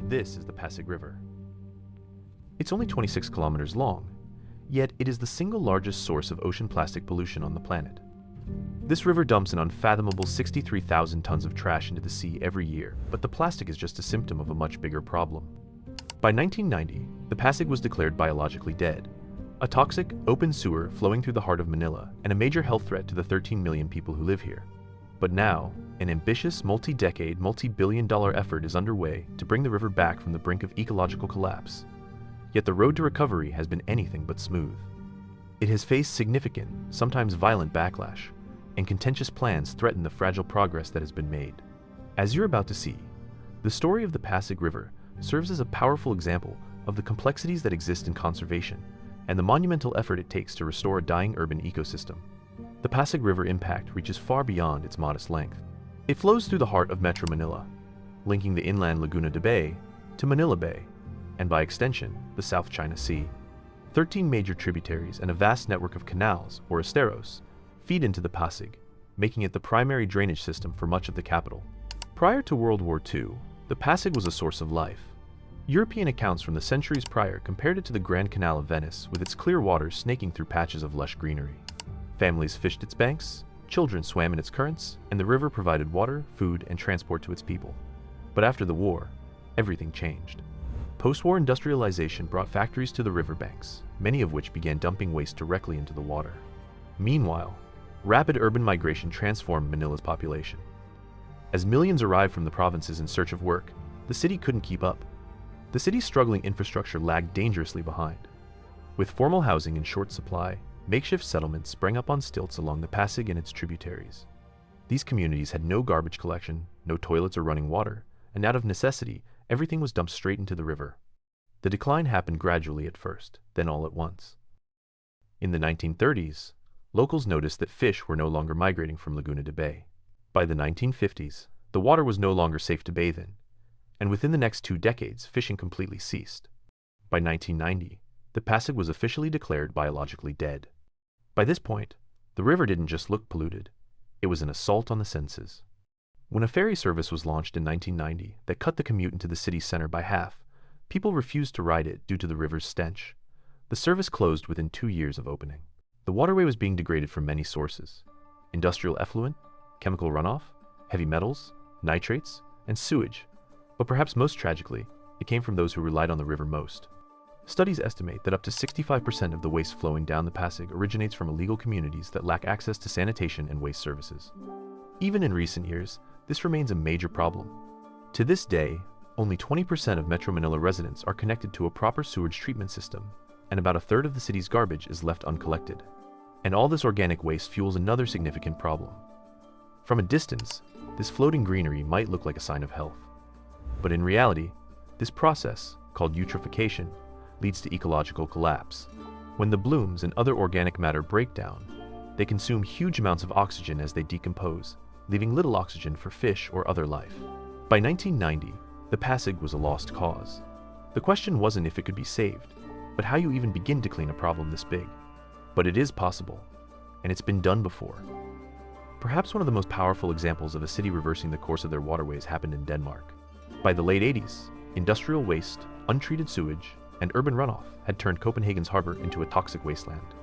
This is the Pasig River. It's only 26 kilometers long, yet it is the single largest source of ocean plastic pollution on the planet. This river dumps an unfathomable 63,000 tons of trash into the sea every year, but the plastic is just a symptom of a much bigger problem. By 1990, the Pasig was declared biologically dead, a toxic, open sewer flowing through the heart of Manila and a major health threat to the 13 million people who live here. But now, an ambitious, multi-decade, multi-billion-dollar effort is underway to bring the river back from the brink of ecological collapse. Yet the road to recovery has been anything but smooth. It has faced significant, sometimes violent backlash, and contentious plans threaten the fragile progress that has been made. As you're about to see, the story of the Pasig River serves as a powerful example of the complexities that exist in conservation and the monumental effort it takes to restore a dying urban ecosystem. The Pasig River impact reaches far beyond its modest length. It flows through the heart of Metro Manila, linking the inland Laguna de Bay to Manila Bay, and by extension, the South China Sea. 13 major tributaries and a vast network of canals, or esteros, feed into the Pasig, making it the primary drainage system for much of the capital. Prior to World War II, the Pasig was a source of life. European accounts from the centuries prior compared it to the Grand Canal of Venice, with its clear waters snaking through patches of lush greenery. Families fished its banks, children swam in its currents, and the river provided water, food, and transport to its people. But after the war, everything changed. Post-war industrialization brought factories to the riverbanks, many of which began dumping waste directly into the water. Meanwhile, rapid urban migration transformed Manila's population. As millions arrived from the provinces in search of work, the city couldn't keep up. The city's struggling infrastructure lagged dangerously behind. With formal housing in short supply, makeshift settlements sprang up on stilts along the Pasig and its tributaries. These communities had no garbage collection, no toilets or running water, and out of necessity, everything was dumped straight into the river. The decline happened gradually at first, then all at once. In the 1930s, locals noticed that fish were no longer migrating from Laguna de Bay. By the 1950s, the water was no longer safe to bathe in, and within the next 2 decades, fishing completely ceased. By 1990, the Pasig was officially declared biologically dead. By this point, the river didn't just look polluted, it was an assault on the senses. When a ferry service was launched in 1990 that cut the commute into the city center by half, people refused to ride it due to the river's stench. The service closed within 2 years of opening. The waterway was being degraded from many sources: industrial effluent, chemical runoff, heavy metals, nitrates, and sewage. But perhaps most tragically, it came from those who relied on the river most. Studies estimate that up to 65% of the waste flowing down the Pasig originates from illegal communities that lack access to sanitation and waste services. Even in recent years, this remains a major problem. To this day, only 20% of Metro Manila residents are connected to a proper sewage treatment system, and about a third of the city's garbage is left uncollected. And all this organic waste fuels another significant problem. From a distance, this floating greenery might look like a sign of health. But in reality, this process, called eutrophication, leads to ecological collapse. When the blooms and other organic matter break down, they consume huge amounts of oxygen as they decompose, leaving little oxygen for fish or other life. By 1990, the Pasig was a lost cause. The question wasn't if it could be saved, but how you even begin to clean a problem this big. But it is possible, and it's been done before. Perhaps one of the most powerful examples of a city reversing the course of their waterways happened in Denmark. By the late 80s, industrial waste, untreated sewage, and urban runoff had turned Copenhagen's harbor into a toxic wasteland.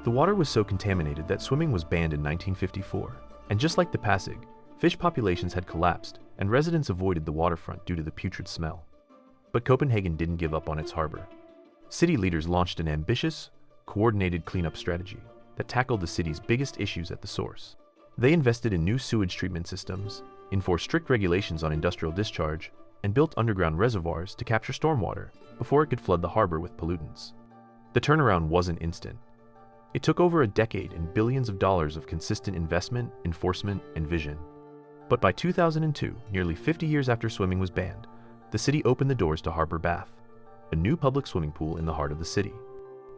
The water was so contaminated that swimming was banned in 1954, and just like the Pasig, fish populations had collapsed and residents avoided the waterfront due to the putrid smell. But Copenhagen didn't give up on its harbor. City leaders launched an ambitious, coordinated cleanup strategy that tackled the city's biggest issues at the source. They invested in new sewage treatment systems, enforced strict regulations on industrial discharge, and built underground reservoirs to capture stormwater before it could flood the harbor with pollutants. The turnaround wasn't instant. It took over a decade and billions of dollars of consistent investment, enforcement, and vision. But by 2002, nearly 50 years after swimming was banned, the city opened the doors to Harbor Bath, a new public swimming pool in the heart of the city.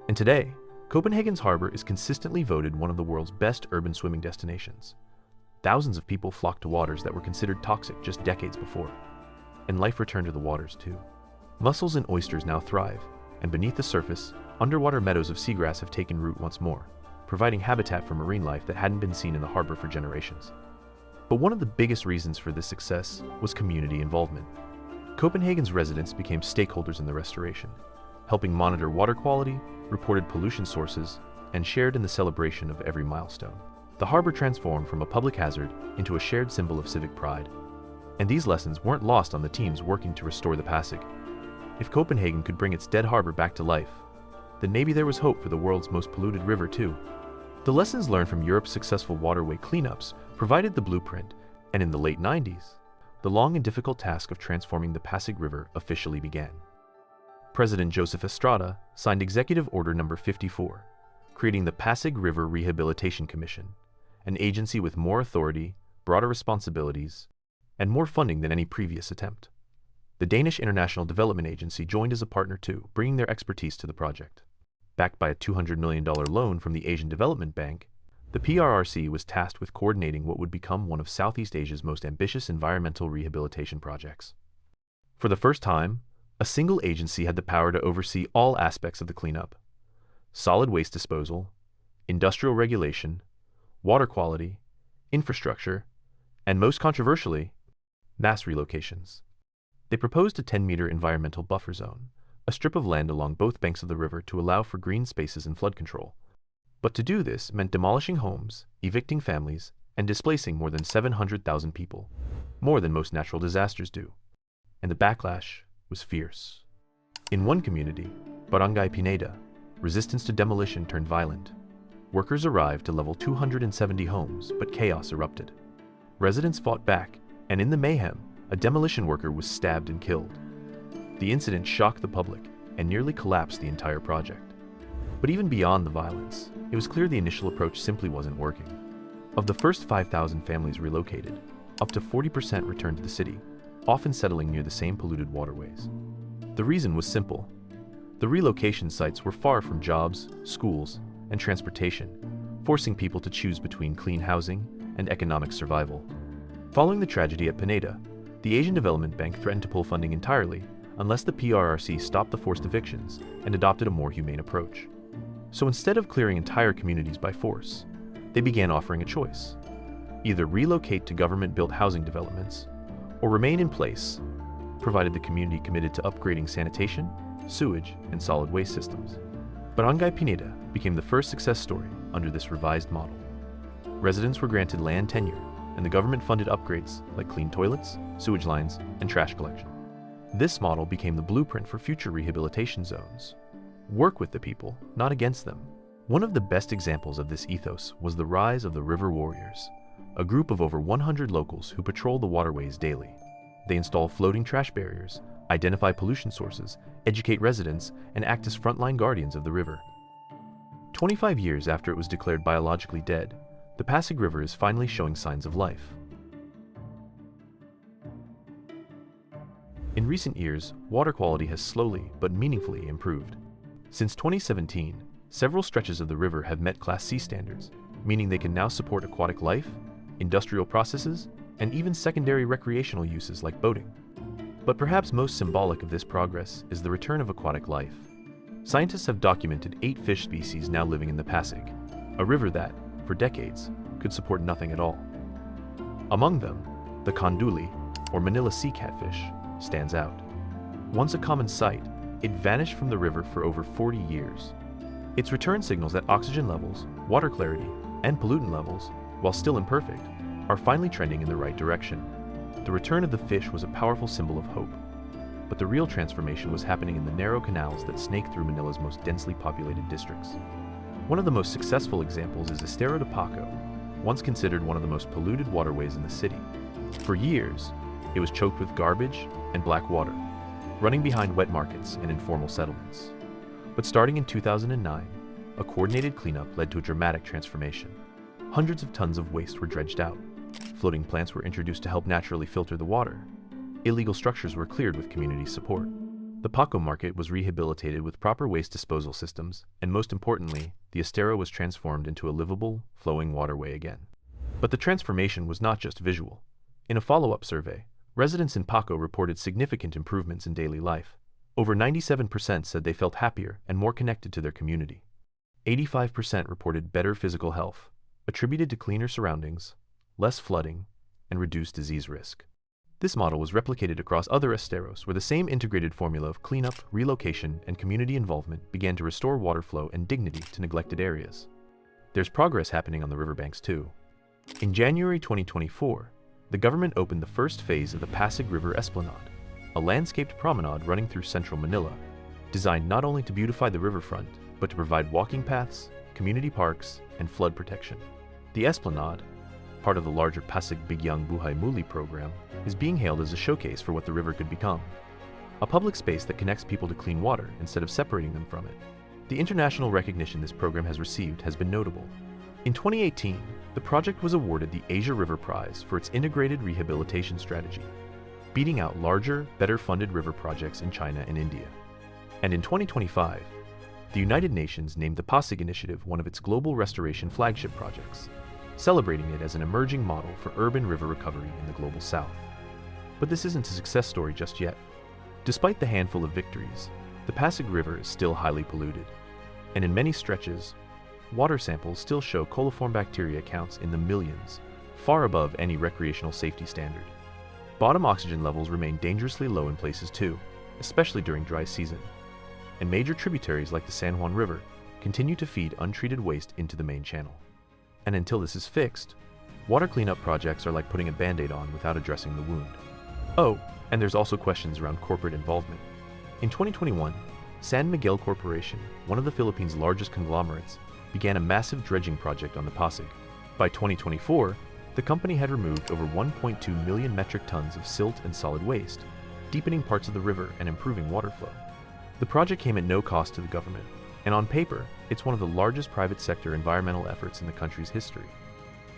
And today, Copenhagen's harbor is consistently voted one of the world's best urban swimming destinations. Thousands of people flock to waters that were considered toxic just decades before. And life returned to the waters too. Mussels and oysters now thrive, and beneath the surface, underwater meadows of seagrass have taken root once more, providing habitat for marine life that hadn't been seen in the harbor for generations. But one of the biggest reasons for this success was community involvement. Copenhagen's residents became stakeholders in the restoration, helping monitor water quality, reported pollution sources, and shared in the celebration of every milestone. The harbor transformed from a public hazard into a shared symbol of civic pride. And these lessons weren't lost on the teams working to restore the Pasig. If Copenhagen could bring its dead harbor back to life, then maybe there was hope for the world's most polluted river too. The lessons learned from Europe's successful waterway cleanups provided the blueprint, and in the late 90s, the long and difficult task of transforming the Pasig River officially began. President Joseph Estrada signed Executive Order No. 54, creating the Pasig River Rehabilitation Commission, an agency with more authority, broader responsibilities, and more funding than any previous attempt. The Danish International Development Agency joined as a partner too, bringing their expertise to the project. Backed by a $200 million loan from the Asian Development Bank, the PRRC was tasked with coordinating what would become one of Southeast Asia's most ambitious environmental rehabilitation projects. For the first time, a single agency had the power to oversee all aspects of the cleanup: solid waste disposal, industrial regulation, water quality, infrastructure, and most controversially, mass relocations. They proposed a 10-meter environmental buffer zone, a strip of land along both banks of the river to allow for green spaces and flood control. But to do this meant demolishing homes, evicting families, and displacing more than 700,000 people, more than most natural disasters do. And the backlash was fierce. In one community, Barangay Pineda, resistance to demolition turned violent. Workers arrived to level 270 homes, but chaos erupted. Residents fought back, and in the mayhem, a demolition worker was stabbed and killed. The incident shocked the public and nearly collapsed the entire project. But even beyond the violence, it was clear the initial approach simply wasn't working. Of the first 5,000 families relocated, up to 40% returned to the city, often settling near the same polluted waterways. The reason was simple. The relocation sites were far from jobs, schools, and transportation, forcing people to choose between clean housing and economic survival. Following the tragedy at Pineda, the Asian Development Bank threatened to pull funding entirely unless the PRRC stopped the forced evictions and adopted a more humane approach. So instead of clearing entire communities by force, they began offering a choice: either relocate to government-built housing developments or remain in place, provided the community committed to upgrading sanitation, sewage, and solid waste systems. Barangay Pineda became the first success story under this revised model. Residents were granted land tenure, and the government funded upgrades like clean toilets, sewage lines, and trash collection. This model became the blueprint for future rehabilitation zones. Work with the people, not against them. One of the best examples of this ethos was the rise of the River Warriors, a group of over 100 locals who patrol the waterways daily. They install floating trash barriers, identify pollution sources, educate residents, and act as frontline guardians of the river. 25 years after it was declared biologically dead, the Pasig River is finally showing signs of life. In recent years, water quality has slowly but meaningfully improved. Since 2017, several stretches of the river have met Class C standards, meaning they can now support aquatic life, industrial processes, and even secondary recreational uses like boating. But perhaps most symbolic of this progress is the return of aquatic life. Scientists have documented 8 fish species now living in the Pasig, a river that, for decades, could support nothing at all. Among them, the kanduli, or Manila sea catfish, stands out. Once a common sight, it vanished from the river for over 40 years. Its return signals that oxygen levels, water clarity, and pollutant levels, while still imperfect, are finally trending in the right direction. The return of the fish was a powerful symbol of hope, but the real transformation was happening in the narrow canals that snake through Manila's most densely populated districts. One of the most successful examples is Estero de Paco, once considered one of the most polluted waterways in the city. For years, it was choked with garbage and black water, running behind wet markets and informal settlements. But starting in 2009, a coordinated cleanup led to a dramatic transformation. Hundreds of tons of waste were dredged out. Floating plants were introduced to help naturally filter the water. Illegal structures were cleared with community support. The Paco market was rehabilitated with proper waste disposal systems, and most importantly, the Estero was transformed into a livable, flowing waterway again. But the transformation was not just visual. In a follow-up survey, residents in Paco reported significant improvements in daily life. Over 97% said they felt happier and more connected to their community. 85% reported better physical health, attributed to cleaner surroundings, less flooding, and reduced disease risk. This model was replicated across other esteros, where the same integrated formula of cleanup, relocation, and community involvement began to restore water flow and dignity to neglected areas. There's progress happening on the riverbanks too. In January 2024, the government opened the first phase of the Pasig River Esplanade, a landscaped promenade running through central Manila, designed not only to beautify the riverfront, but to provide walking paths, community parks, and flood protection. The Esplanade, part of the larger Pasig Bigyang Buhay Muli program, is being hailed as a showcase for what the river could become. A public space that connects people to clean water instead of separating them from it. The international recognition this program has received has been notable. In 2018, the project was awarded the Asia River Prize for its integrated rehabilitation strategy, beating out larger, better-funded river projects in China and India. And in 2025, the United Nations named the Pasig Initiative one of its global restoration flagship projects, celebrating it as an emerging model for urban river recovery in the global south. But this isn't a success story just yet. Despite the handful of victories, the Pasig River is still highly polluted, and in many stretches, water samples still show coliform bacteria counts in the millions, far above any recreational safety standard. Bottom oxygen levels remain dangerously low in places too, especially during dry season, and major tributaries like the San Juan River continue to feed untreated waste into the main channel. And until this is fixed, water cleanup projects are like putting a band-aid on without addressing the wound. Oh, and there's also questions around corporate involvement. In 2021, San Miguel Corporation, one of the Philippines' largest conglomerates, began a massive dredging project on the Pasig. By 2024, the company had removed over 1.2 million metric tons of silt and solid waste, deepening parts of the river and improving water flow. The project came at no cost to the government, and on paper, it's one of the largest private sector environmental efforts in the country's history.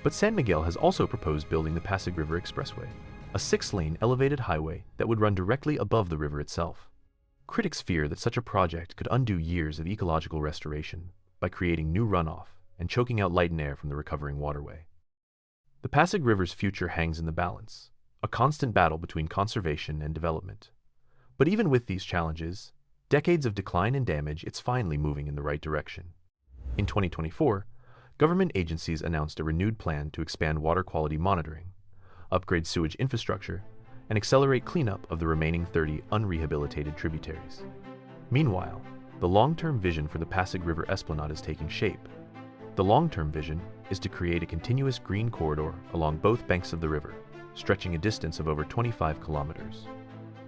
But San Miguel has also proposed building the Pasig River Expressway, a 6-lane elevated highway that would run directly above the river itself. Critics fear that such a project could undo years of ecological restoration by creating new runoff and choking out light and air from the recovering waterway. The Pasig River's future hangs in the balance, a constant battle between conservation and development. But even with these challenges, decades of decline and damage, it's finally moving in the right direction. In 2024, government agencies announced a renewed plan to expand water quality monitoring, upgrade sewage infrastructure, and accelerate cleanup of the remaining 30 unrehabilitated tributaries. Meanwhile, the long-term vision for the Pasig River Esplanade is taking shape. The long-term vision is to create a continuous green corridor along both banks of the river, stretching a distance of over 25 kilometers.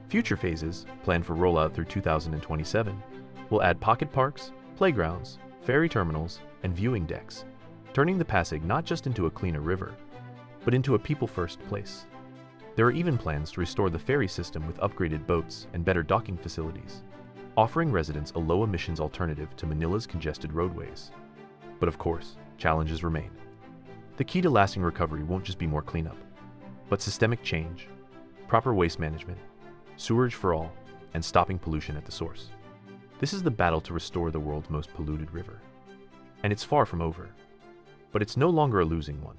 Future phases, planned for rollout through 2027, will add pocket parks, playgrounds, ferry terminals, and viewing decks, turning the Pasig not just into a cleaner river, but into a people-first place. There are even plans to restore the ferry system with upgraded boats and better docking facilities, offering residents a low-emissions alternative to Manila's congested roadways. But of course, challenges remain. The key to lasting recovery won't just be more cleanup, but systemic change, proper waste management, sewerage for all, and stopping pollution at the source. This is the battle to restore the world's most polluted river. And it's far from over. But it's no longer a losing one.